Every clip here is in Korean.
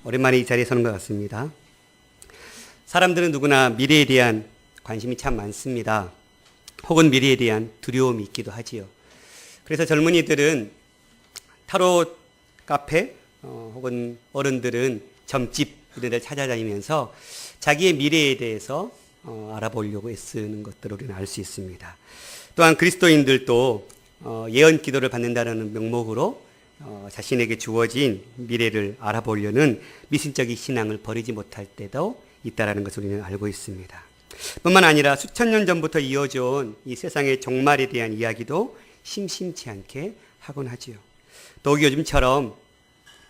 오랜만에 이 자리에 서는 것 같습니다. 사람들은 누구나 미래에 대한 관심이 참 많습니다. 혹은 미래에 대한 두려움이 있기도 하지요. 그래서 젊은이들은 타로 카페 혹은 어른들은 점집 이런 데 찾아다니면서 자기의 미래에 대해서 알아보려고 애쓰는 것들을 우리는 알 수 있습니다. 또한 그리스도인들도 예언 기도를 받는다는 명목으로 자신에게 주어진 미래를 알아보려는 미신적인 신앙을 버리지 못할 때도 있다는 것을 우리는 알고 있습니다. 뿐만 아니라 수천 년 전부터 이어져 온 이 세상의 종말에 대한 이야기도 심심치 않게 하곤 하지요. 더욱이 요즘처럼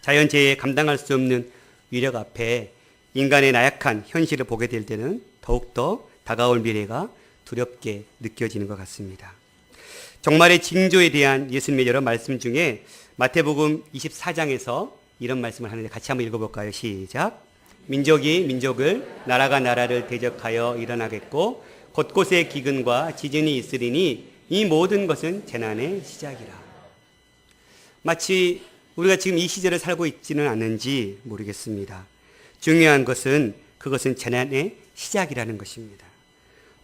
자연재해에 감당할 수 없는 위력 앞에 인간의 나약한 현실을 보게 될 때는 더욱더 다가올 미래가 두렵게 느껴지는 것 같습니다. 종말의 징조에 대한 예수님의 여러 말씀 중에 마태복음 24장에서 이런 말씀을 하는데 같이 한번 읽어볼까요? 시작. 민족이 민족을, 나라가 나라를 대적하여 일어나겠고 곳곳에 기근과 지진이 있으리니 이 모든 것은 재난의 시작이라. 마치 우리가 지금 이 시절에 살고 있지는 않은지 모르겠습니다. 중요한 것은 그것은 재난의 시작이라는 것입니다.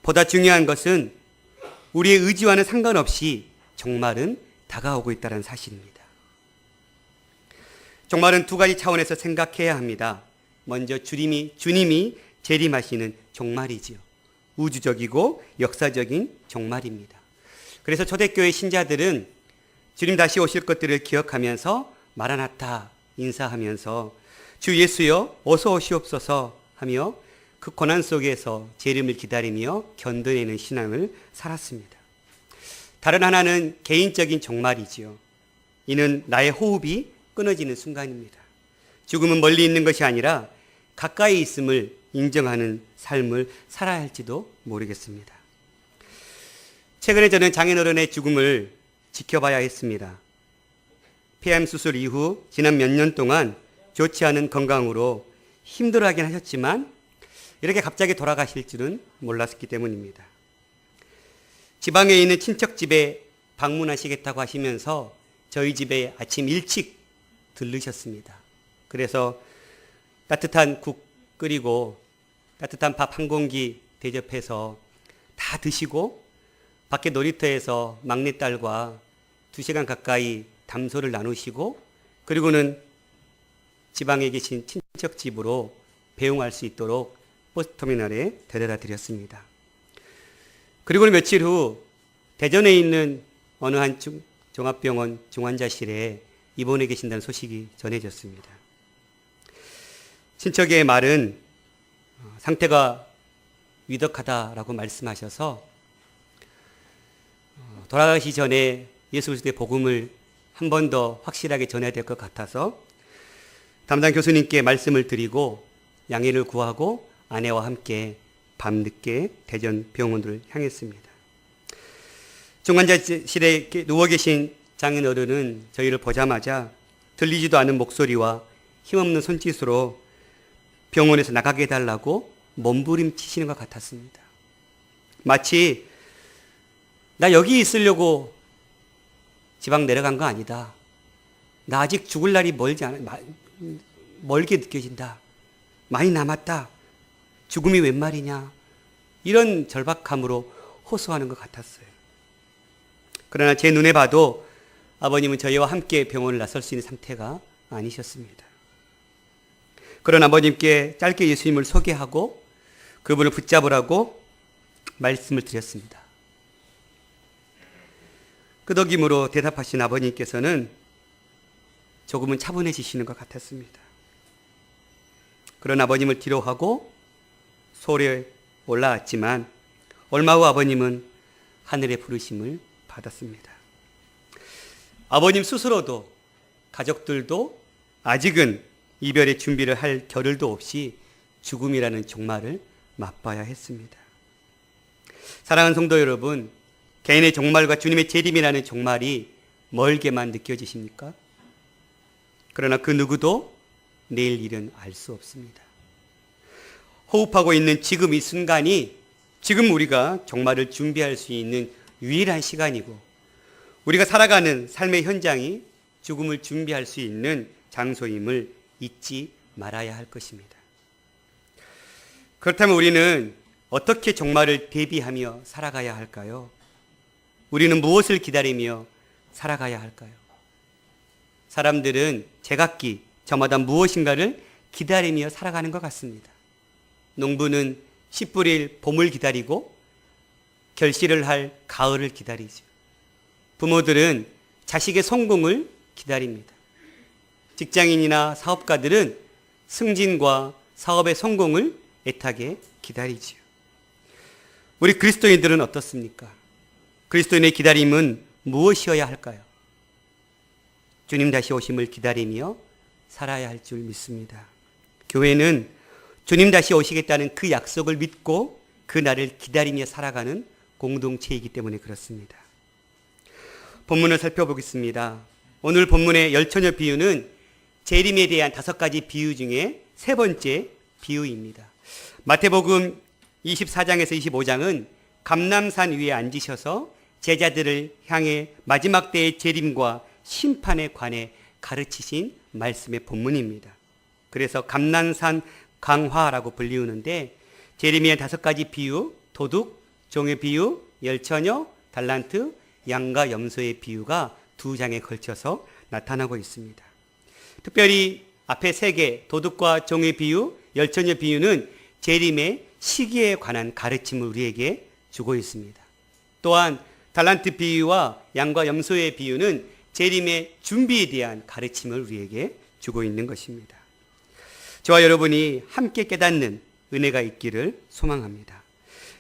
보다 중요한 것은 우리의 의지와는 상관없이 종말은 다가오고 있다는 사실입니다. 종말은 두 가지 차원에서 생각해야 합니다. 먼저 주님이 재림하시는 종말이지요. 우주적이고 역사적인 종말입니다. 그래서 초대교회 신자들은 주님 다시 오실 것들을 기억하면서 마라나타 인사하면서 주 예수여 어서 오시옵소서 하며 그 고난 속에서 재림을 기다리며 견뎌내는 신앙을 살았습니다. 다른 하나는 개인적인 종말이지요. 이는 나의 호흡이 끊어지는 순간입니다. 죽음은 멀리 있는 것이 아니라 가까이 있음을 인정하는 삶을 살아야 할지도 모르겠습니다. 최근에 저는 장인어른의 죽음을 지켜봐야 했습니다. 폐암 수술 이후 지난 몇 년 동안 좋지 않은 건강으로 힘들어하긴 하셨지만 이렇게 갑자기 돌아가실 줄은 몰랐기 때문입니다. 지방에 있는 친척 집에 방문하시겠다고 하시면서 저희 집에 아침 일찍 들르셨습니다. 그래서 따뜻한 국 끓이고 따뜻한 밥 한 공기 대접해서 다 드시고 밖에 놀이터에서 막내딸과 2시간 가까이 담소를 나누시고 그리고는 지방에 계신 친척 집으로 배웅할 수 있도록 버스터미널에 데려다 드렸습니다. 그리고는 며칠 후 대전에 있는 어느 한 종합병원 중환자실에 입원해 계신다는 소식이 전해졌습니다. 친척의 말은 상태가 위독하다라고 말씀하셔서 돌아가시 전에 예수 그리스도의 복음을 한 번 더 확실하게 전해야 될 것 같아서 담당 교수님께 말씀을 드리고 양해를 구하고 아내와 함께 밤늦게 대전 병원으로 향했습니다. 중환자실에 누워 계신 장인어른은 저희를 보자마자 들리지도 않은 목소리와 힘없는 손짓으로 병원에서 나가게 해달라고 몸부림치시는 것 같았습니다. 마치 나 여기 있으려고 지방 내려간 거 아니다. 나 아직 죽을 날이 멀게 느껴진다. 많이 남았다. 죽음이 웬 말이냐. 이런 절박함으로 호소하는 것 같았어요. 그러나 제 눈에 봐도 아버님은 저희와 함께 병원을 나설 수 있는 상태가 아니셨습니다. 그런 아버님께 짧게 예수님을 소개하고 그분을 붙잡으라고 말씀을 드렸습니다. 끄덕임으로 대답하신 아버님께서는 조금은 차분해지시는 것 같았습니다. 그런 아버님을 뒤로하고 소리에 올라왔지만 얼마 후 아버님은 하늘의 부르심을 받았습니다. 아버님 스스로도 가족들도 아직은 이별의 준비를 할 겨를도 없이 죽음이라는 종말을 맛봐야 했습니다. 사랑하는 성도 여러분, 개인의 종말과 주님의 재림이라는 종말이 멀게만 느껴지십니까? 그러나 그 누구도 내일 일은 알 수 없습니다. 호흡하고 있는 지금 이 순간이 지금 우리가 종말을 준비할 수 있는 유일한 시간이고 우리가 살아가는 삶의 현장이 죽음을 준비할 수 있는 장소임을 잊지 말아야 할 것입니다. 그렇다면 우리는 어떻게 종말을 대비하며 살아가야 할까요? 우리는 무엇을 기다리며 살아가야 할까요? 사람들은 제각기 저마다 무엇인가를 기다리며 살아가는 것 같습니다. 농부는 씨 뿌릴 봄을 기다리고 결실을 할 가을을 기다리죠. 부모들은 자식의 성공을 기다립니다. 직장인이나 사업가들은 승진과 사업의 성공을 애타게 기다리지요. 우리 그리스도인들은 어떻습니까? 그리스도인의 기다림은 무엇이어야 할까요? 주님 다시 오심을 기다리며 살아야 할 줄 믿습니다. 교회는 주님 다시 오시겠다는 그 약속을 믿고 그 날을 기다리며 살아가는 공동체이기 때문에 그렇습니다. 본문을 살펴보겠습니다. 오늘 본문의 열처녀 비유는 재림에 대한 5가지 비유 중에 3번째 비유입니다. 마태복음 24장에서 25장은 감람산 위에 앉으셔서 제자들을 향해 마지막 때의 재림과 심판에 관해 가르치신 말씀의 본문입니다. 그래서 감람산 강화라고 불리우는데 재림의 5가지 비유, 도둑, 종의 비유, 열처녀, 달란트, 양과 염소의 비유가 2장에 걸쳐서 나타나고 있습니다. 특별히 앞에 3개, 도둑과 종의 비유, 열처녀 비유는 재림의 시기에 관한 가르침을 우리에게 주고 있습니다. 또한 달란트 비유와 양과 염소의 비유는 재림의 준비에 대한 가르침을 우리에게 주고 있는 것입니다. 저와 여러분이 함께 깨닫는 은혜가 있기를 소망합니다.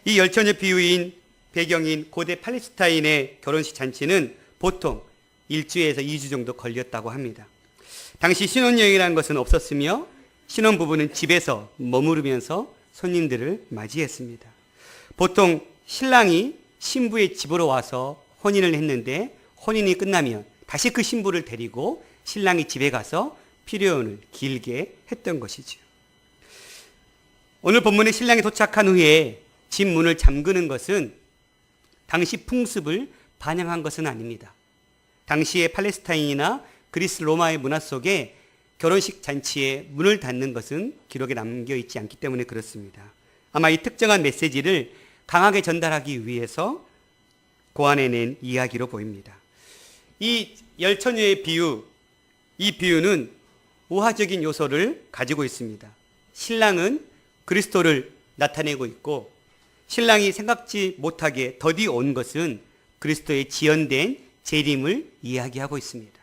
이 열처녀 비유인 배경인 고대 팔레스타인의 결혼식 잔치는 보통 1주에서 2주 정도 걸렸다고 합니다. 당시 신혼여행이라는 것은 없었으며 신혼부부는 집에서 머무르면서 손님들을 맞이했습니다. 보통 신랑이 신부의 집으로 와서 혼인을 했는데 혼인이 끝나면 다시 그 신부를 데리고 신랑이 집에 가서 피로연을 길게 했던 것이죠. 오늘 본문의 신랑이 도착한 후에 집 문을 잠그는 것은 당시 풍습을 반영한 것은 아닙니다. 당시의 팔레스타인이나 그리스 로마의 문화 속에 결혼식 잔치에 문을 닫는 것은 기록에 남겨 있지 않기 때문에 그렇습니다. 아마 이 특정한 메시지를 강하게 전달하기 위해서 고안해낸 이야기로 보입니다. 이 열처녀의 비유, 이 비유는 우화적인 요소를 가지고 있습니다. 신랑은 그리스도를 나타내고 있고 신랑이 생각지 못하게 더디 온 것은 그리스도의 지연된 재림을 이야기하고 있습니다.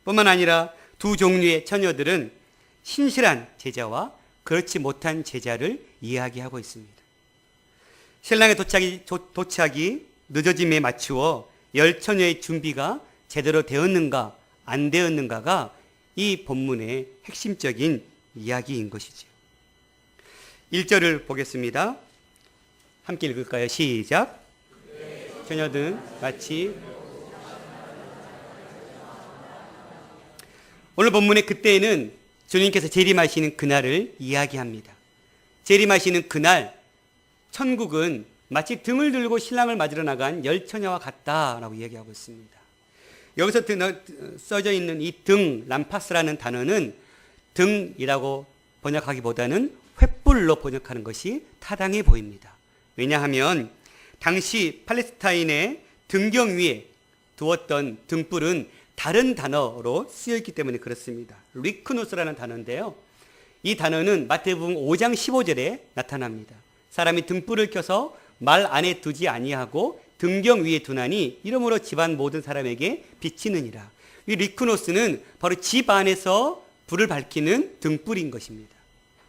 뿐만 아니라 2 종류의 처녀들은 신실한 제자와 그렇지 못한 제자를 이야기하고 있습니다. 신랑의 도착이 늦어짐에 맞추어 열처녀의 준비가 제대로 되었는가 안 되었는가가 이 본문의 핵심적인 이야기인 것이죠. 1절을 보겠습니다. 함께 읽을까요? 시작. 처녀들은 마치 오늘 본문의 그때에는 주님께서 재림하시는 그날을 이야기합니다. 재림하시는 그날 천국은 마치 등을 들고 신랑을 맞으러 나간 열처녀와 같다라고 이야기하고 있습니다. 여기서 써져 있는 이 등, 람파스라는 단어는 등이라고 번역하기보다는 횃불로 번역하는 것이 타당해 보입니다. 왜냐하면 당시 팔레스타인의 등경 위에 두었던 등불은 다른 단어로 쓰여있기 때문에 그렇습니다. 리크노스라는 단어인데요. 이 단어는 마태복음 5장 15절에 나타납니다. 사람이 등불을 켜서 말 안에 두지 아니하고 등경 위에 두나니 이러므로 집안 모든 사람에게 비치느니라. 이 리크노스는 바로 집 안에서 불을 밝히는 등불인 것입니다.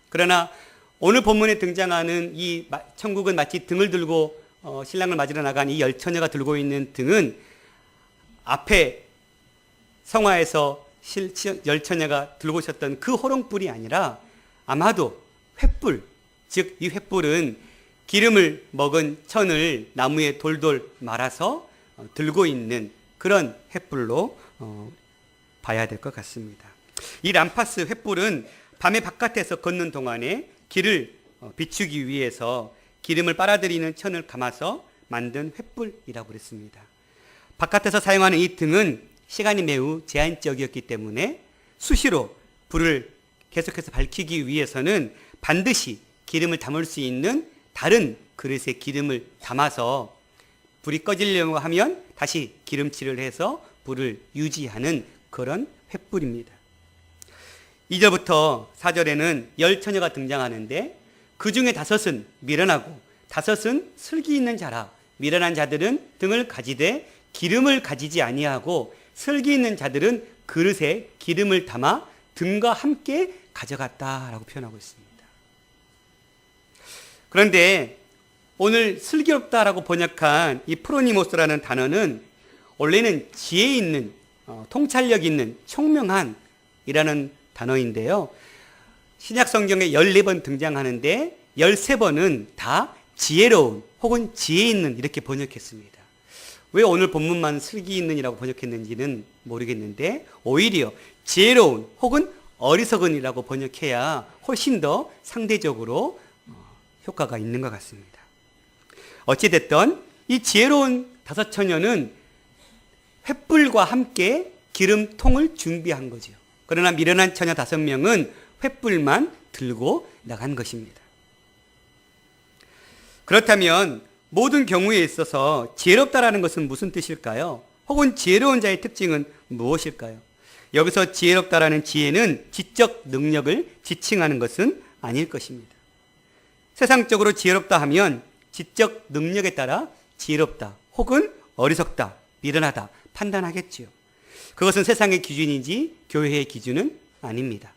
그러나 오늘 본문에 등장하는 이 천국은 마치 등을 들고 신랑을 맞으러 나간 이 열처녀가 들고 있는 등은 앞에 성화에서 열처녀가 들고 오셨던 그 호롱불이 아니라 아마도 횃불, 즉 이 횃불은 기름을 먹은 천을 나무에 돌돌 말아서 들고 있는 그런 횃불로 봐야 될 것 같습니다. 이 람파스 횃불은 밤에 바깥에서 걷는 동안에 길을 비추기 위해서 기름을 빨아들이는 천을 감아서 만든 횃불이라고 그랬습니다. 바깥에서 사용하는 이 등은 시간이 매우 제한적이었기 때문에 수시로 불을 계속해서 밝히기 위해서는 반드시 기름을 담을 수 있는 다른 그릇에 기름을 담아서 불이 꺼지려고 하면 다시 기름칠을 해서 불을 유지하는 그런 횃불입니다. 2절부터 4절에는 10처녀가 등장하는데 그 중에 5은 미련하고 5은 슬기 있는 자라. 미련한 자들은 등을 가지되 기름을 가지지 아니하고 슬기 있는 자들은 그릇에 기름을 담아 등과 함께 가져갔다라고 표현하고 있습니다. 그런데 오늘 슬기롭다라고 번역한 이 프로니모스라는 단어는 원래는 지혜 있는, 통찰력 있는, 총명한 이라는 단어인데요. 신약 성경에 14번 등장하는데 13번은 다 지혜로운 혹은 지혜 있는 이렇게 번역했습니다. 왜 오늘 본문만 슬기 있는이라고 번역했는지는 모르겠는데 오히려 지혜로운 혹은 어리석은이라고 번역해야 훨씬 더 상대적으로 효과가 있는 것 같습니다. 어찌됐든 이 지혜로운 5처녀는 횃불과 함께 기름통을 준비한 거죠. 그러나 미련한 처녀 5명은 횃불만 들고 나간 것입니다. 그렇다면 모든 경우에 있어서 지혜롭다라는 것은 무슨 뜻일까요? 혹은 지혜로운 자의 특징은 무엇일까요? 여기서 지혜롭다라는 지혜는 지적 능력을 지칭하는 것은 아닐 것입니다. 세상적으로 지혜롭다 하면 지적 능력에 따라 지혜롭다 혹은 어리석다, 미련하다 판단하겠지요. 그것은 세상의 기준이지 교회의 기준은 아닙니다.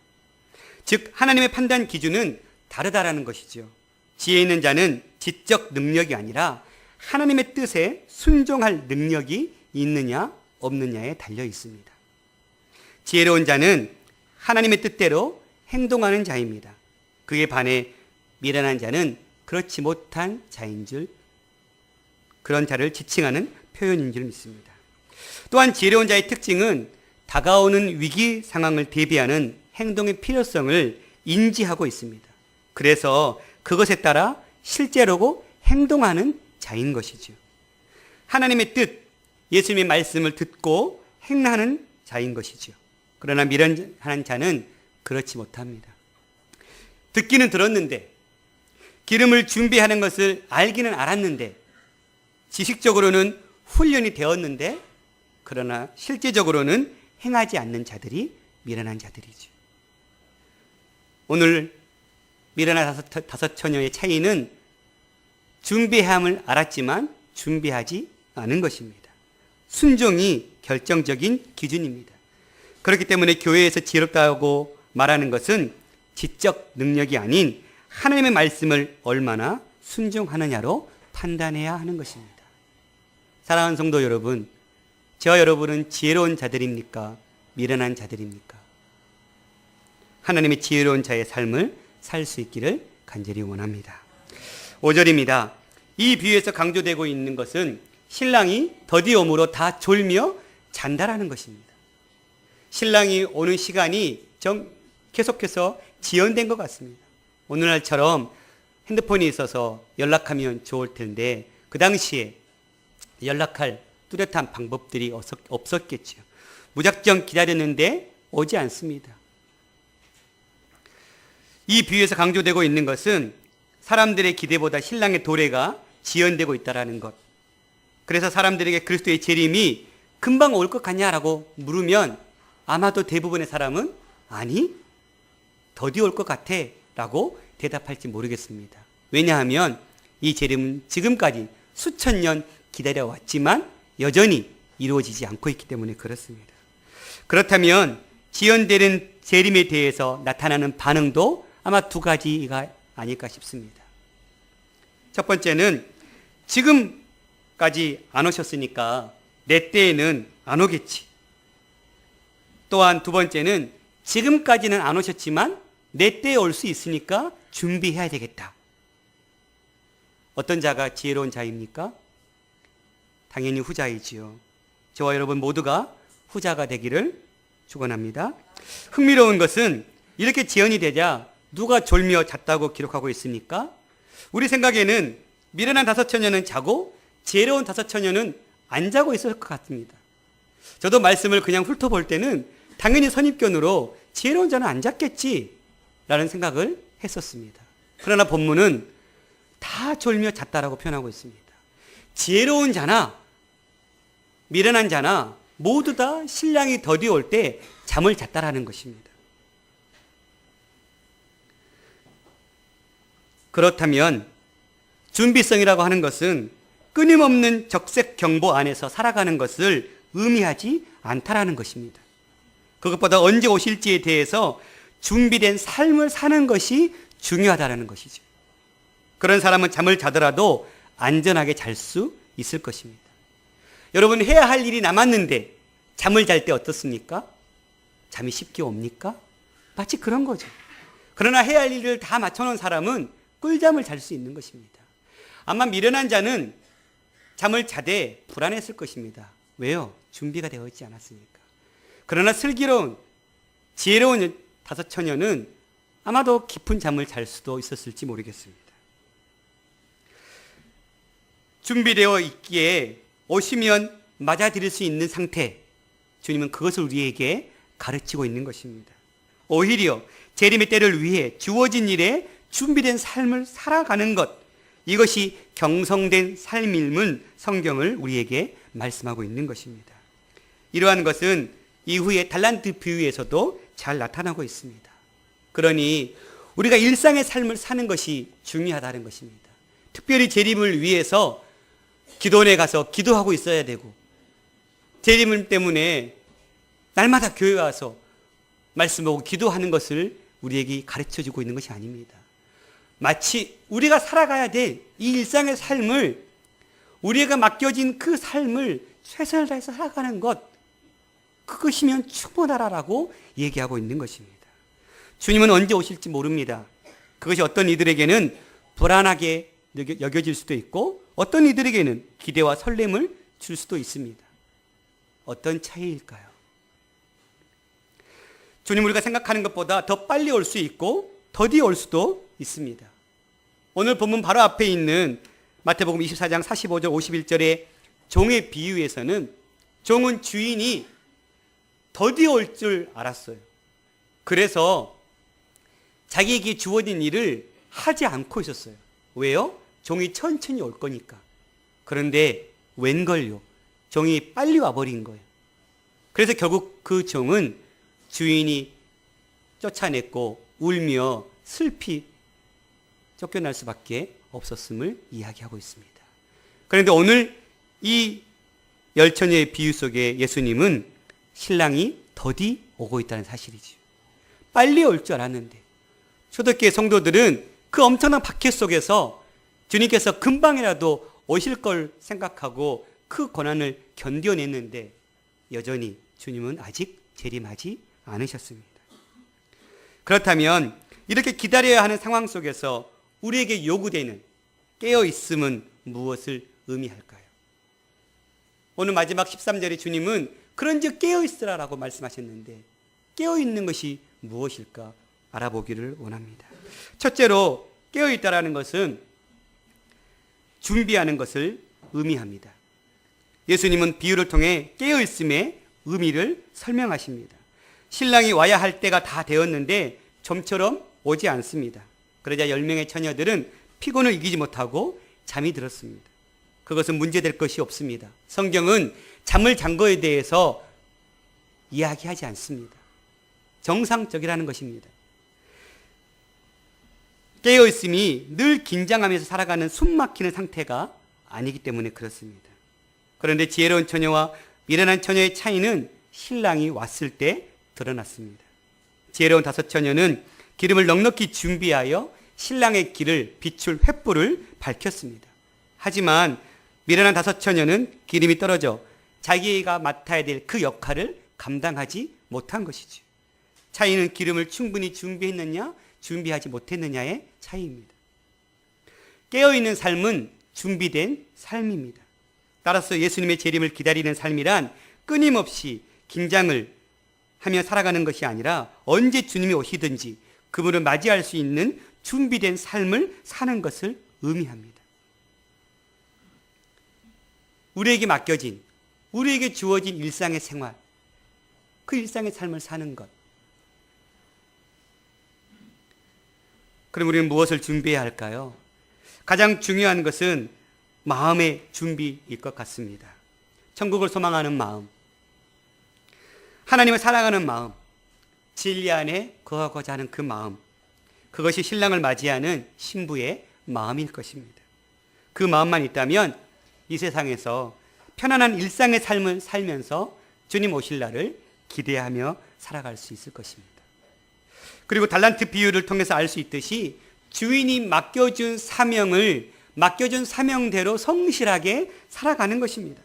즉 하나님의 판단 기준은 다르다라는 것이죠. 지혜 있는 자는 지적 능력이 아니라 하나님의 뜻에 순종할 능력이 있느냐 없느냐에 달려 있습니다. 지혜로운 자는 하나님의 뜻대로 행동하는 자입니다. 그에 반해 미련한 자는 그렇지 못한 자인 줄, 그런 자를 지칭하는 표현인 줄 믿습니다. 또한 지혜로운 자의 특징은 다가오는 위기 상황을 대비하는 행동의 필요성을 인지하고 있습니다. 그래서 그것에 따라 실제로고 행동하는 자인 것이죠. 하나님의 뜻, 예수님의 말씀을 듣고 행하는 자인 것이죠. 그러나 미련한 자는 그렇지 못합니다. 듣기는 들었는데 기름을 준비하는 것을 알기는 알았는데 지식적으로는 훈련이 되었는데 그러나 실제적으로는 행하지 않는 자들이 미련한 자들이죠. 오늘 미련한 5처녀의 차이는 준비함을 알았지만 준비하지 않은 것입니다. 순종이 결정적인 기준입니다. 그렇기 때문에 교회에서 지혜롭다고 말하는 것은 지적 능력이 아닌 하나님의 말씀을 얼마나 순종하느냐로 판단해야 하는 것입니다. 사랑하는 성도 여러분, 저와 여러분은 지혜로운 자들입니까? 미련한 자들입니까? 하나님의 지혜로운 자의 삶을 살 수 있기를 간절히 원합니다. 5절입니다. 이 비유에서 강조되고 있는 것은 신랑이 더디옴으로 다 졸며 잔다라는 것입니다. 신랑이 오는 시간이 계속해서 지연된 것 같습니다. 오늘날처럼 핸드폰이 있어서 연락하면 좋을 텐데 그 당시에 연락할 뚜렷한 방법들이 없었겠죠. 무작정 기다렸는데 오지 않습니다. 이 비유에서 강조되고 있는 것은 사람들의 기대보다 신랑의 도래가 지연되고 있다는 것. 그래서 사람들에게 그리스도의 재림이 금방 올 것 같냐라고 물으면 아마도 대부분의 사람은 아니, 더디 올 것 같아 라고 대답할지 모르겠습니다. 왜냐하면 이 재림은 지금까지 수천 년 기다려왔지만 여전히 이루어지지 않고 있기 때문에 그렇습니다. 그렇다면 지연되는 재림에 대해서 나타나는 반응도 아마 2가지가 아닐까 싶습니다. 첫 번째는 지금까지 안 오셨으니까 내 때에는 안 오겠지. 또한 2번째는 지금까지는 안 오셨지만 내 때에 올 수 있으니까 준비해야 되겠다. 어떤 자가 지혜로운 자입니까? 당연히 후자이지요. 저와 여러분 모두가 후자가 되기를 축원합니다. 흥미로운 것은 이렇게 지연이 되자 누가 졸며 잤다고 기록하고 있습니까? 우리 생각에는 미련한 5처녀는 자고 지혜로운 5처녀는 안 자고 있을 것 같습니다. 저도 말씀을 그냥 훑어볼 때는 당연히 선입견으로 지혜로운 자는 안 잤겠지 라는 생각을 했었습니다. 그러나 본문은 다 졸며 잤다라고 표현하고 있습니다. 지혜로운 자나 미련한 자나 모두 다 신랑이 더디올 때 잠을 잤다라는 것입니다. 그렇다면 준비성이라고 하는 것은 끊임없는 적색 경보 안에서 살아가는 것을 의미하지 않다라는 것입니다. 그것보다 언제 오실지에 대해서 준비된 삶을 사는 것이 중요하다는 것이죠. 그런 사람은 잠을 자더라도 안전하게 잘 수 있을 것입니다. 여러분, 해야 할 일이 남았는데 잠을 잘 때 어떻습니까? 잠이 쉽게 옵니까? 마치 그런 거죠. 그러나 해야 할 일을 다 맞춰놓은 사람은 꿀잠을 잘 수 있는 것입니다. 아마 미련한 자는 잠을 자되 불안했을 것입니다. 왜요? 준비가 되어 있지 않았으니까. 그러나 슬기로운 지혜로운 다섯 처녀는 아마도 깊은 잠을 잘 수도 있었을지 모르겠습니다. 준비되어 있기에 오시면 맞아들일 수 있는 상태, 주님은 그것을 우리에게 가르치고 있는 것입니다. 오히려 재림의 때를 위해 주어진 일에 준비된 삶을 살아가는 것, 이것이 경성된 삶임을 성경을 우리에게 말씀하고 있는 것입니다. 이러한 것은 이후에 달란트 비유에서도 잘 나타나고 있습니다. 그러니 우리가 일상의 삶을 사는 것이 중요하다는 것입니다. 특별히 재림을 위해서 기도원에 가서 기도하고 있어야 되고, 재림 때문에 날마다 교회 와서 말씀 보고 기도하는 것을 우리에게 가르쳐주고 있는 것이 아닙니다. 마치 우리가 살아가야 될 이 일상의 삶을, 우리가 맡겨진 그 삶을 최선을 다해서 살아가는 것, 그것이면 충분하라고 얘기하고 있는 것입니다. 주님은 언제 오실지 모릅니다. 그것이 어떤 이들에게는 불안하게 여겨질 수도 있고 어떤 이들에게는 기대와 설렘을 줄 수도 있습니다. 어떤 차이일까요? 주님, 우리가 생각하는 것보다 더 빨리 올 수 있고 더디 올 수도 있습니다. 오늘 본문 바로 앞에 있는 마태복음 24장 45절 51절의 종의 비유에서는 종은 주인이 더디 올 줄 알았어요. 그래서 자기에게 주어진 일을 하지 않고 있었어요. 왜요? 종이 천천히 올 거니까. 그런데 웬걸요? 종이 빨리 와버린 거예요. 그래서 결국 그 종은 주인이 쫓아냈고 울며 슬피 쫓겨날 수밖에 없었음을 이야기하고 있습니다. 그런데 오늘 이 열처녀의 비유 속에 예수님은 신랑이 더디 오고 있다는 사실이죠. 빨리 올 줄 알았는데, 초대교회 성도들은 그 엄청난 박해 속에서 주님께서 금방이라도 오실 걸 생각하고 그 고난을 견뎌냈는데 여전히 주님은 아직 재림하지 않으셨습니다. 그렇다면 이렇게 기다려야 하는 상황 속에서 우리에게 요구되는 깨어있음은 무엇을 의미할까요? 오늘 마지막 13절에 주님은 그런즉 깨어있으라라고 말씀하셨는데 깨어있는 것이 무엇일까 알아보기를 원합니다. 첫째로 깨어있다라는 것은 준비하는 것을 의미합니다. 예수님은 비유를 통해 깨어있음의 의미를 설명하십니다. 신랑이 와야 할 때가 다 되었는데 좀처럼 오지 않습니다. 그러자 10명의 처녀들은 피곤을 이기지 못하고 잠이 들었습니다. 그것은 문제될 것이 없습니다. 성경은 잠을 잔 거에 대해서 이야기하지 않습니다. 정상적이라는 것입니다. 깨어있음이 늘 긴장하면서 살아가는 숨막히는 상태가 아니기 때문에 그렇습니다. 그런데 지혜로운 처녀와 미련한 처녀의 차이는 신랑이 왔을 때 드러났습니다. 지혜로운 다섯 처녀는 기름을 넉넉히 준비하여 신랑의 길을 비출 횃불을 밝혔습니다. 하지만 미련한 다섯 처녀는 기름이 떨어져 자기가 맡아야 될 그 역할을 감당하지 못한 것이죠. 차이는 기름을 충분히 준비했느냐 준비하지 못했느냐의 차이입니다. 깨어있는 삶은 준비된 삶입니다. 따라서 예수님의 재림을 기다리는 삶이란 끊임없이 긴장을 하며 살아가는 것이 아니라 언제 주님이 오시든지 그분을 맞이할 수 있는 준비된 삶을 사는 것을 의미합니다. 우리에게 맡겨진, 우리에게 주어진 일상의 생활, 그 일상의 삶을 사는 것, 그럼 우리는 무엇을 준비해야 할까요? 가장 중요한 것은 마음의 준비일 것 같습니다. 천국을 소망하는 마음, 하나님을 사랑하는 마음, 진리 안에 거하고자 하는 그 마음, 그것이 신랑을 맞이하는 신부의 마음일 것입니다. 그 마음만 있다면 이 세상에서 편안한 일상의 삶을 살면서 주님 오실 날을 기대하며 살아갈 수 있을 것입니다. 그리고 달란트 비유를 통해서 알 수 있듯이 주인이 맡겨준 사명을 맡겨준 사명대로 성실하게 살아가는 것입니다.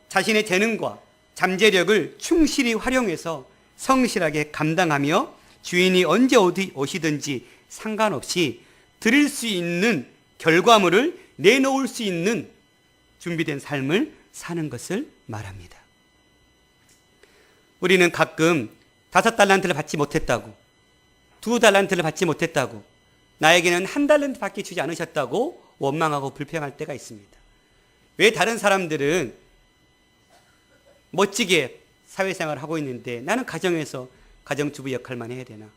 자신의 재능과 잠재력을 충실히 활용해서 성실하게 감당하며 주인이 언제 어디 오시든지 상관없이 드릴 수 있는 결과물을 내놓을 수 있는 준비된 삶을 사는 것을 말합니다. 우리는 가끔 5달란트를 받지 못했다고, 2달란트를 받지 못했다고, 나에게는 1달란트밖에 주지 않으셨다고 원망하고 불평할 때가 있습니다. 왜 다른 사람들은 멋지게 사회생활을 하고 있는데 나는 가정에서 가정주부 역할만 해야 되나?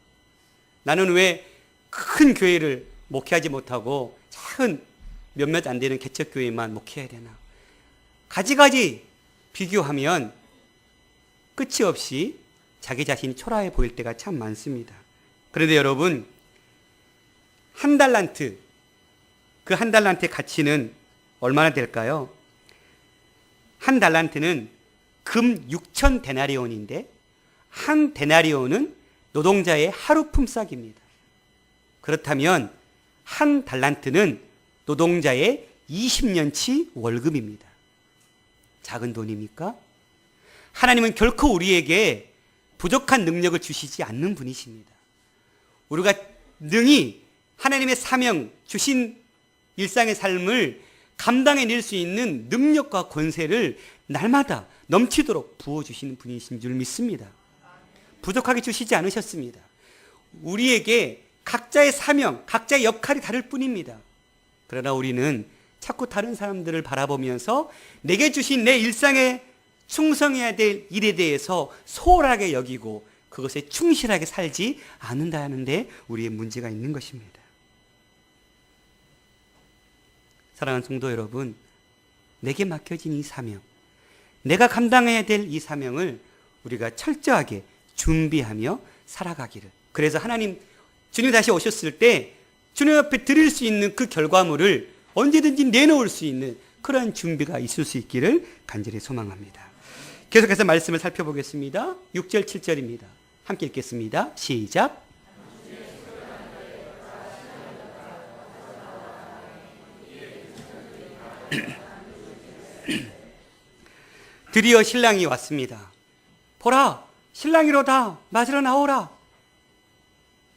나는 왜 큰 교회를 목회하지 못하고 작은 몇몇 안 되는 개척교회만 목회해야 되나? 가지가지 비교하면 끝이 없이 자기 자신이 초라해 보일 때가 참 많습니다. 그런데 여러분, 1달란트, 그 1달란트의 가치는 얼마나 될까요? 1달란트는 금 6천 데나리온인데 한 데나리온은 노동자의 하루 품삯입니다. 그렇다면 1달란트는 노동자의 20년치 월급입니다. 작은 돈입니까? 하나님은 결코 우리에게 부족한 능력을 주시지 않는 분이십니다. 우리가 능히 하나님의 사명 주신 일상의 삶을 감당해낼 수 있는 능력과 권세를 날마다 넘치도록 부어주시는 분이신 줄 믿습니다. 부족하게 주시지 않으셨습니다. 우리에게 각자의 사명, 각자의 역할이 다를 뿐입니다. 그러나 우리는 자꾸 다른 사람들을 바라보면서 내게 주신 내 일상에 충성해야 될 일에 대해서 소홀하게 여기고 그것에 충실하게 살지 않는다는 데 우리의 문제가 있는 것입니다. 사랑하는 성도 여러분, 내게 맡겨진 이 사명, 내가 감당해야 될 이 사명을 우리가 철저하게 준비하며 살아가기를, 그래서 하나님, 주님 다시 오셨을 때 주님 앞에 드릴 수 있는 그 결과물을 언제든지 내놓을 수 있는 그런 준비가 있을 수 있기를 간절히 소망합니다. 계속해서 말씀을 살펴보겠습니다. 6절 7절입니다. 함께 읽겠습니다. 시작. 드디어 신랑이 왔습니다. 보라, 신랑이로다, 맞으러 나오라.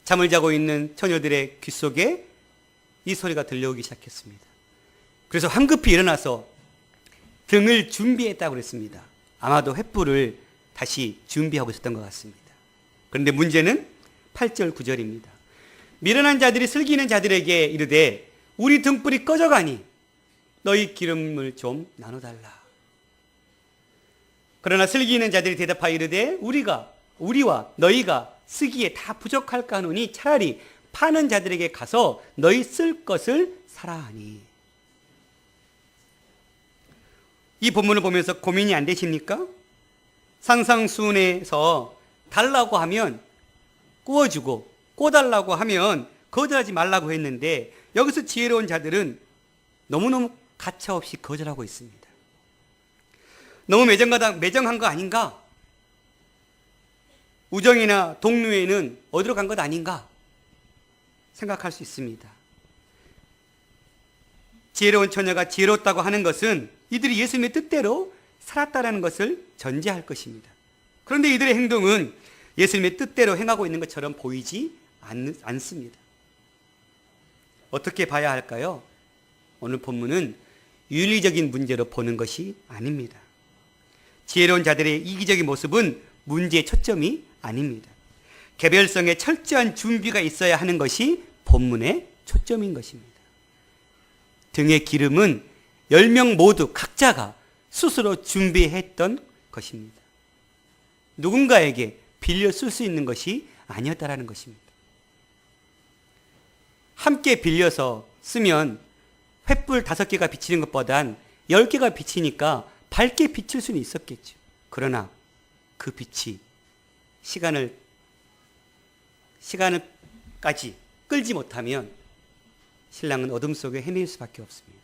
잠을 자고 있는 처녀들의 귀 속에 이 소리가 들려오기 시작했습니다. 그래서 황급히 일어나서 등을 준비했다고 그랬습니다. 아마도 횃불을 다시 준비하고 있었던 것 같습니다. 그런데 문제는 8절 9절입니다. 미련한 자들이 슬기는 자들에게 이르되 우리 등불이 꺼져가니 너희 기름을 좀 나눠달라. 그러나 슬기는 자들이 대답하여 이르되 우리와 너희가 쓰기에 다 부족할까 하노니 차라리 파는 자들에게 가서 너희 쓸 것을 사라 하니. 이 본문을 보면서 고민이 안 되십니까? 상상순에서 달라고 하면 구워주고 꿔달라고 하면 거절하지 말라고 했는데 여기서 지혜로운 자들은 너무너무 가차없이 거절하고 있습니다. 너무 매정한 거 아닌가? 우정이나 동료에는 어디로 간 것 아닌가? 생각할 수 있습니다. 지혜로운 처녀가 지혜롭다고 하는 것은 이들이 예수님의 뜻대로 살았다라는 것을 전제할 것입니다. 그런데 이들의 행동은 예수님의 뜻대로 행하고 있는 것처럼 보이지 않습니다. 어떻게 봐야 할까요? 오늘 본문은 윤리적인 문제로 보는 것이 아닙니다. 지혜로운 자들의 이기적인 모습은 문제의 초점이 아닙니다. 개별성에 철저한 준비가 있어야 하는 것이 본문의 초점인 것입니다. 등의 기름은 10명 모두 각자가 스스로 준비했던 것입니다. 누군가에게 빌려 쓸 수 있는 것이 아니었다라는 것입니다. 함께 빌려서 쓰면 횃불 5개가 비치는 것보단 10개가 비치니까 밝게 비칠 수는 있었겠죠. 그러나 그 빛이 시간을까지 끌지 못하면 신랑은 어둠 속에 헤매일 수밖에 없습니다.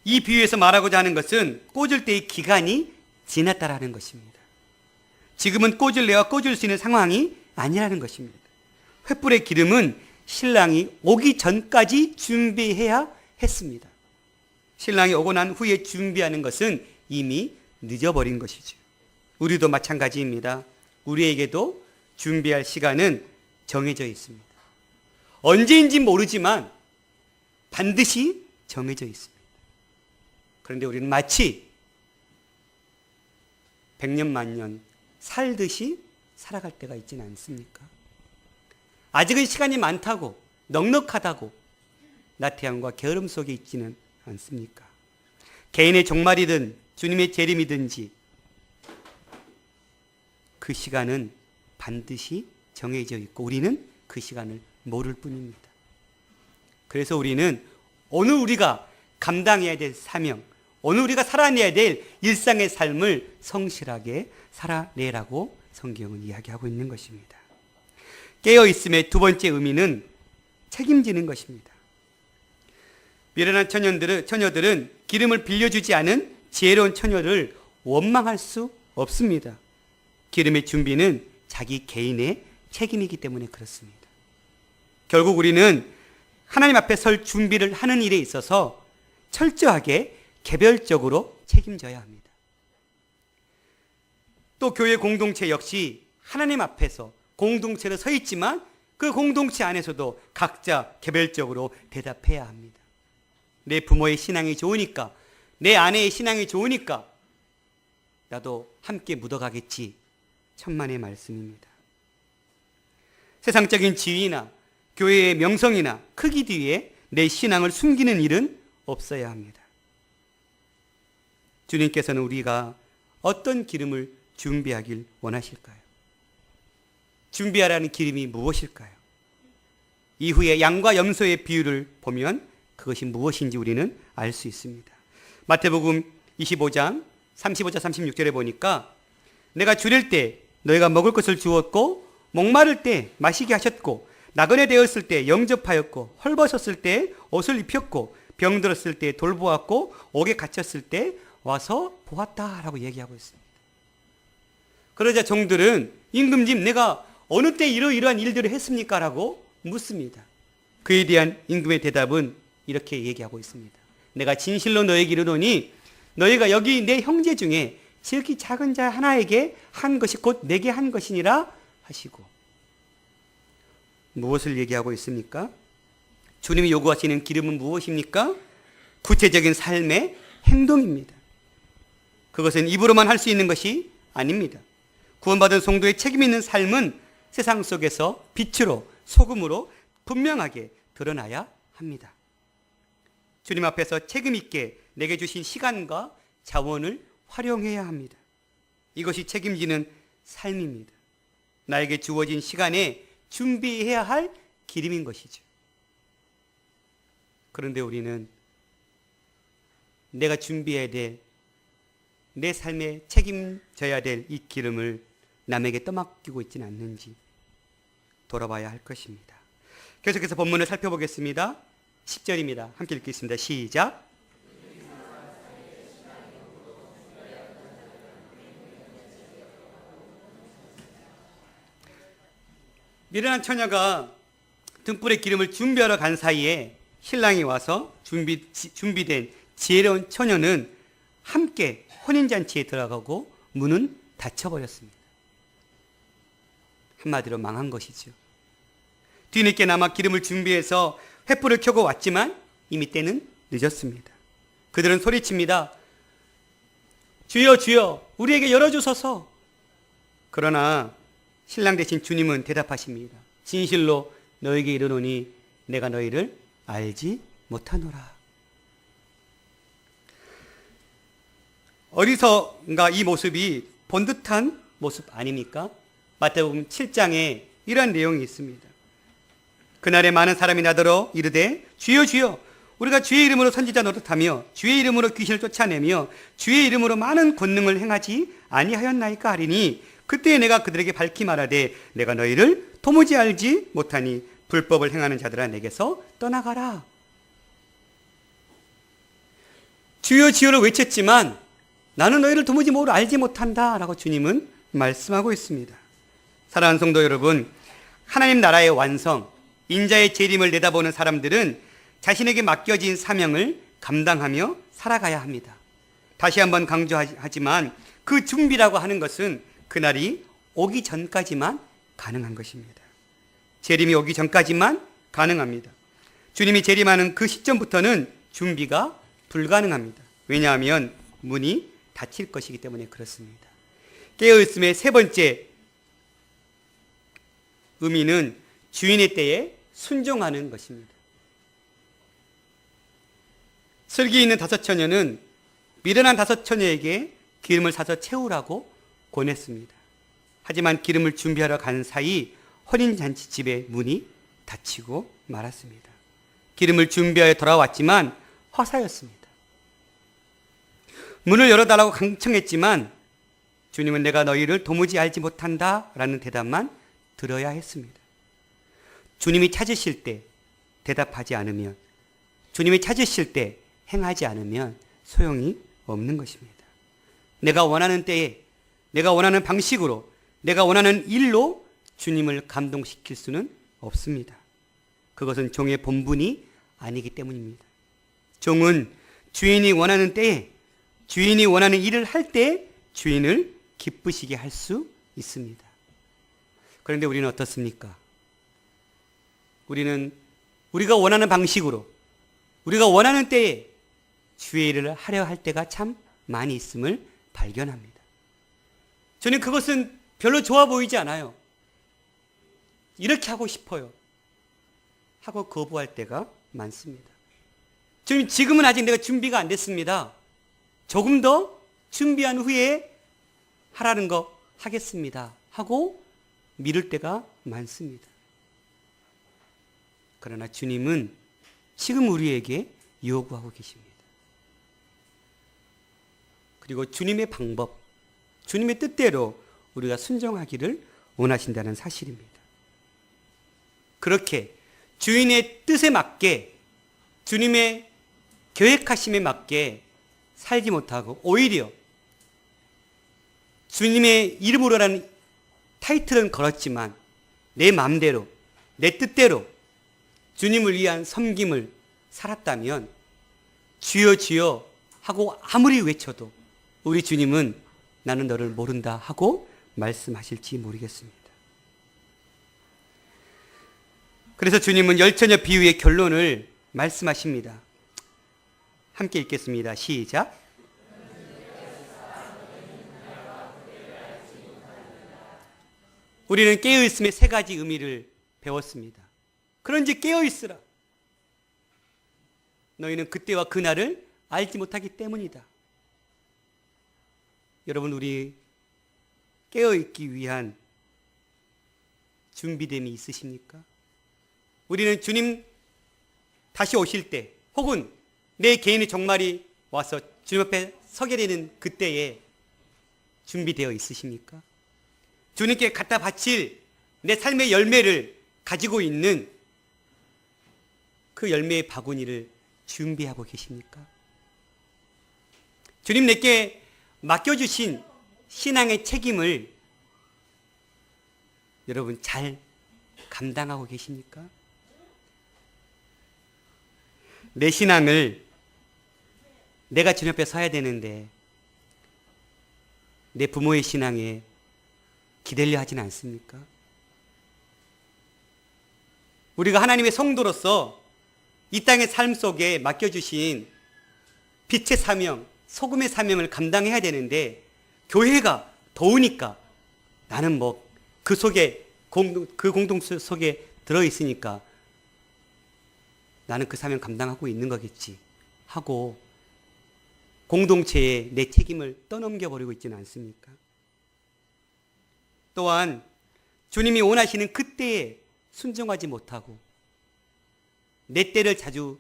이 비유에서 말하고자 하는 것은 꽂을 때의 기간이 지났다라는 것입니다. 지금은 꽂을래야 꽂을 수 있는 상황이 아니라는 것입니다. 횃불의 기름은 신랑이 오기 전까지 준비해야 했습니다. 신랑이 오고 난 후에 준비하는 것은 이미 늦어버린 것이죠. 우리도 마찬가지입니다. 우리에게도 준비할 시간은 정해져 있습니다. 언제인지 모르지만 반드시 정해져 있습니다. 그런데 우리는 마치 100년 만년 살듯이 살아갈 때가 있지는 않습니까? 아직은 시간이 많다고, 넉넉하다고 나태함과 게으름 속에 있지는 않습니까? 개인의 종말이든 주님의 재림이든지 그 시간은 반드시 정해져 있고 우리는 그 시간을 모를 뿐입니다. 그래서 우리는 오늘 우리가 감당해야 될 사명, 오늘 우리가 살아내야 될 일상의 삶을 성실하게 살아내라고 성경은 이야기하고 있는 것입니다. 깨어있음의 두 번째 의미는 책임지는 것입니다. 미련한 처녀들은 기름을 빌려주지 않은 지혜로운 처녀를 원망할 수 없습니다. 기름의 준비는 자기 개인의 책임이기 때문에 그렇습니다. 결국 우리는 하나님 앞에 설 준비를 하는 일에 있어서 철저하게 개별적으로 책임져야 합니다. 또 교회 공동체 역시 하나님 앞에서 공동체로 서 있지만 그 공동체 안에서도 각자 개별적으로 대답해야 합니다. 내 부모의 신앙이 좋으니까, 내 아내의 신앙이 좋으니까 나도 함께 묻어가겠지. 천만의 말씀입니다. 세상적인 지위나 교회의 명성이나 크기 뒤에 내 신앙을 숨기는 일은 없어야 합니다. 주님께서는 우리가 어떤 기름을 준비하길 원하실까요? 준비하라는 기름이 무엇일까요? 이후에 양과 염소의 비유를 보면 그것이 무엇인지 우리는 알 수 있습니다. 마태복음 25장 35절 36절에 보니까 내가 줄일 때 너희가 먹을 것을 주었고 목마를 때 마시게 하셨고 나그네 되었을 때 영접하였고 헐벗었을 때 옷을 입혔고 병들었을 때 돌보았고 옥에 갇혔을 때 와서 보았다라고 얘기하고 있습니다. 그러자 종들은 임금님 내가 어느 때 이러이러한 일들을 했습니까? 라고 묻습니다. 그에 대한 임금의 대답은 이렇게 얘기하고 있습니다. 내가 진실로 너에게 이르노니 너희가 여기 내 형제 중에 지극히 작은 자 하나에게 한 것이 곧 내게 한 것이니라 하시고. 무엇을 얘기하고 있습니까? 주님이 요구하시는 기름은 무엇입니까? 구체적인 삶의 행동입니다. 그것은 입으로만 할 수 있는 것이 아닙니다. 구원받은 성도의 책임 있는 삶은 세상 속에서 빛으로 소금으로 분명하게 드러나야 합니다. 주님 앞에서 책임 있게 내게 주신 시간과 자원을 활용해야 합니다. 이것이 책임지는 삶입니다. 나에게 주어진 시간에 준비해야 할 기름인 것이죠. 그런데 우리는 내가 준비해야 될, 내 삶에 책임져야 될 이 기름을 남에게 떠맡기고 있지는 않는지 돌아봐야 할 것입니다. 계속해서 본문을 살펴보겠습니다. 10절입니다. 함께 읽겠습니다. 시작. 미련한 처녀가 등불에 기름을 준비하러 간 사이에 신랑이 와서 준비된 지혜로운 처녀는 함께 혼인잔치에 들어가고 문은 닫혀버렸습니다. 한마디로 망한 것이죠. 뒤늦게나마 기름을 준비해서 횃불을 켜고 왔지만 이미 때는 늦었습니다. 그들은 소리칩니다. 주여 주여 우리에게 열어주소서. 그러나 신랑 대신 주님은 대답하십니다. 진실로 너에게 이르노니 내가 너희를 알지 못하노라. 어디선가 이 모습이 본듯한 모습 아닙니까? 마태복음 7장에 이러한 내용이 있습니다. 그날에 많은 사람이 나더러 이르되 주여 주여 우리가 주의 이름으로 선지자 노릇하며 주의 이름으로 귀신을 쫓아내며 주의 이름으로 많은 권능을 행하지 아니하였나이까 하리니 그때 내가 그들에게 밝히 말하되 내가 너희를 도무지 알지 못하니 불법을 행하는 자들아 내게서 떠나가라. 주여 주여를 외쳤지만 나는 너희를 도무지 알지 못한다 라고 주님은 말씀하고 있습니다. 사랑하는 성도 여러분, 하나님 나라의 완성, 인자의 재림을 내다보는 사람들은 자신에게 맡겨진 사명을 감당하며 살아가야 합니다. 다시 한번 강조하지만 그 준비라고 하는 것은 그날이 오기 전까지만 가능한 것입니다. 재림이 오기 전까지만 가능합니다. 주님이 재림하는 그 시점부터는 준비가 불가능합니다. 왜냐하면 문이 닫힐 것이기 때문에 그렇습니다. 깨어있음의 세 번째 의미는 주인의 때에 순종하는 것입니다. 슬기 있는 다섯 처녀는 미련한 다섯 처녀에게 기름을 사서 채우라고 권했습니다. 하지만 기름을 준비하러 간 사이 혼인잔치집의 문이 닫히고 말았습니다. 기름을 준비하여 돌아왔지만 허사였습니다. 문을 열어달라고 강청했지만 주님은 내가 너희를 도무지 알지 못한다 라는 대답만 들어야 했습니다. 주님이 찾으실 때 대답하지 않으면, 주님이 찾으실 때 행하지 않으면 소용이 없는 것입니다. 내가 원하는 때에, 내가 원하는 방식으로, 내가 원하는 일로 주님을 감동시킬 수는 없습니다. 그것은 종의 본분이 아니기 때문입니다. 종은 주인이 원하는 때에, 주인이 원하는 일을 할 때 주인을 기쁘시게 할 수 있습니다. 그런데 우리는 어떻습니까? 우리는 우리가 원하는 방식으로, 우리가 원하는 때에 주의 일을 하려 할 때가 참 많이 있음을 발견합니다. 저는 그것은 별로 좋아 보이지 않아요. 이렇게 하고 싶어요 하고 거부할 때가 많습니다. 저는 지금은 아직 내가 준비가 안 됐습니다. 조금 더 준비한 후에 하라는 거 하겠습니다 하고 미룰 때가 많습니다. 그러나 주님은 지금 우리에게 요구하고 계십니다. 그리고 주님의 방법, 주님의 뜻대로 우리가 순종하기를 원하신다는 사실입니다. 그렇게 주인의 뜻에 맞게, 주님의 계획하심에 맞게 살지 못하고 오히려 주님의 이름으로라는 타이틀은 걸었지만 내 마음대로, 내 뜻대로 주님을 위한 섬김을 살았다면 주여 주여 하고 아무리 외쳐도 우리 주님은 나는 너를 모른다 하고 말씀하실지 모르겠습니다. 그래서 주님은 열처녀 비유의 결론을 말씀하십니다. 함께 읽겠습니다. 시작. 우리는 깨어있음의 세 가지 의미를 배웠습니다. 그런지 깨어있으라. 너희는 그때와 그날을 알지 못하기 때문이다. 여러분, 우리 깨어있기 위한 준비됨이 있으십니까? 우리는 주님 다시 오실 때, 혹은 내 개인의 종말이 와서 주님 앞에 서게 되는 그때에 준비되어 있으십니까? 주님께 갖다 바칠 내 삶의 열매를 가지고 있는 그 열매의 바구니를 준비하고 계십니까? 주님 내게 맡겨주신 신앙의 책임을 여러분 잘 감당하고 계십니까? 내 신앙을, 내가 주님 앞에 서야 되는데 내 부모의 신앙에 기대려 하진 않습니까? 우리가 하나님의 성도로서 이 땅의 삶 속에 맡겨주신 빛의 사명, 소금의 사명을 감당해야 되는데 교회가 더우니까 나는 뭐 그 속에 그 공동체 속에 들어있으니까 나는 그 사명 감당하고 있는 거겠지 하고 공동체에 내 책임을 떠넘겨 버리고 있지는 않습니까? 또한 주님이 원하시는 그때에 순종하지 못하고 내 때를 자주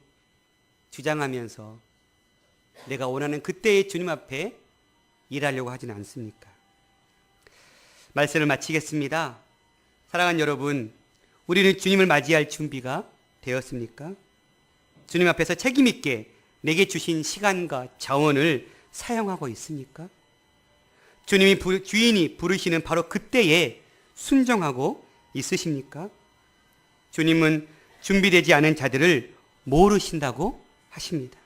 주장하면서 내가 원하는 그때의 주님 앞에 일하려고 하지는 않습니까? 말씀을 마치겠습니다. 사랑하는 여러분, 우리는 주님을 맞이할 준비가 되었습니까? 주님 앞에서 책임 있게 내게 주신 시간과 자원을 사용하고 있습니까? 주인이 부르시는 바로 그때에 순종하고 있으십니까? 주님은 준비되지 않은 자들을 모르신다고 하십니다.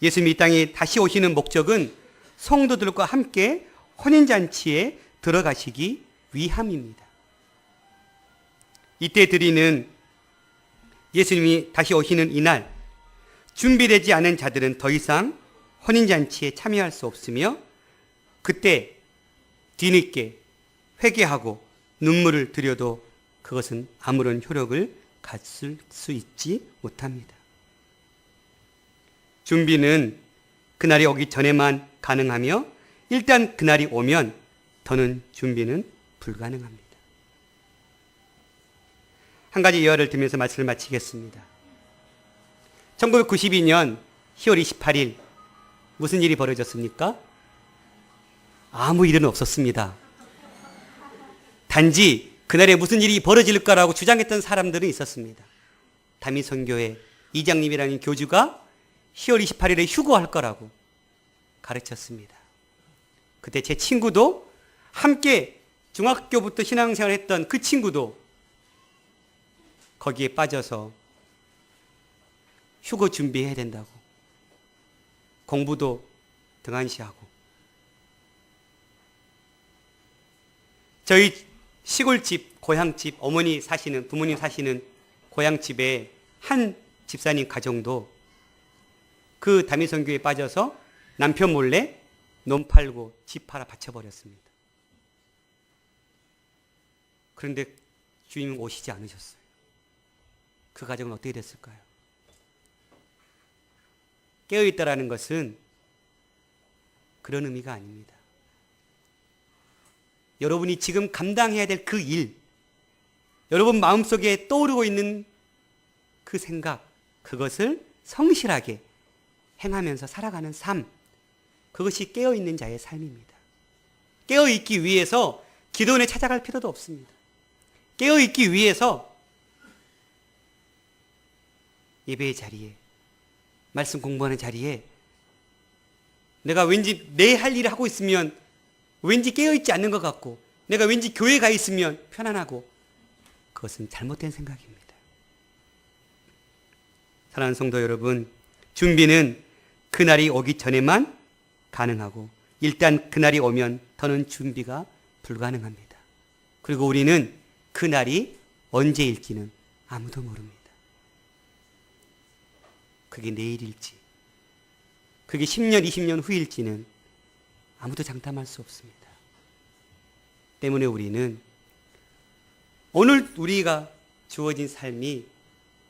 예수님이 이 땅에 다시 오시는 목적은 성도들과 함께 혼인잔치에 들어가시기 위함입니다. 이때 드리는 예수님이 다시 오시는 이날, 준비되지 않은 자들은 더 이상 혼인잔치에 참여할 수 없으며 그때 뒤늦게 회개하고 눈물을 들여도 그것은 아무런 효력을 갖출 수 있지 못합니다. 준비는 그날이 오기 전에만 가능하며 일단 그날이 오면 더는 준비는 불가능합니다. 한 가지 예화를 들면서 말씀을 마치겠습니다. 1992년 10월 28일 무슨 일이 벌어졌습니까? 아무 일은 없었습니다. 단지 그날에 무슨 일이 벌어질까라고 주장했던 사람들은 있었습니다. 다미선교회 이장님이라는 교주가 10월 28일에 휴거할 거라고 가르쳤습니다. 그때 제 친구도 함께 중학교부터 신앙생활을 했던 그 친구도 거기에 빠져서 휴거 준비해야 된다고 공부도 등한시하고 저희 시골집, 고향집, 어머니 사시는, 부모님 사시는 고향집에 한 집사님 가정도 그 다미선교에 빠져서 남편 몰래 논 팔고 집 팔아 바쳐버렸습니다. 그런데 주님은 오시지 않으셨어요. 그 가정은 어떻게 됐을까요? 깨어있다라는 것은 그런 의미가 아닙니다. 여러분이 지금 감당해야 될 그 일, 여러분 마음속에 떠오르고 있는 그 생각, 그것을 성실하게 행하면서 살아가는 삶, 그것이 깨어있는 자의 삶입니다. 깨어있기 위해서 기도원에 찾아갈 필요도 없습니다. 깨어있기 위해서 예배의 자리에, 말씀 공부하는 자리에 내가 왠지 내 할 일을 하고 있으면 왠지 깨어있지 않는 것 같고 내가 왠지 교회 가 있으면 편안하고 그것은 잘못된 생각입니다. 사랑하는 성도 여러분, 준비는 그날이 오기 전에만 가능하고 일단 그날이 오면 더는 준비가 불가능합니다. 그리고 우리는 그날이 언제일지는 아무도 모릅니다. 그게 내일일지 그게 10년, 20년 후일지는 아무도 장담할 수 없습니다. 때문에 우리는 오늘 우리가 주어진 삶이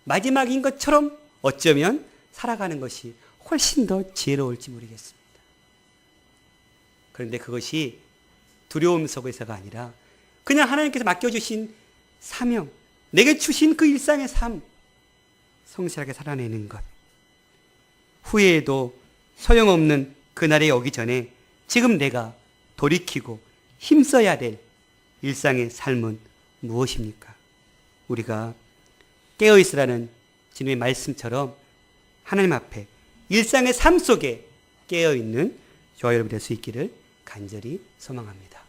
마지막인 것처럼 어쩌면 살아가는 것이 훨씬 더 지혜로울지 모르겠습니다. 그런데 그것이 두려움 속에서가 아니라 그냥 하나님께서 맡겨주신 사명, 내게 주신 그 일상의 삶, 성실하게 살아내는 것. 후회해도 소용없는 그날이 오기 전에 지금 내가 돌이키고 힘써야 될 일상의 삶은 무엇입니까? 우리가 깨어있으라는 주님의 말씀처럼 하나님 앞에 일상의 삶 속에 깨어있는 저와 여러분 될 수 있기를 간절히 소망합니다.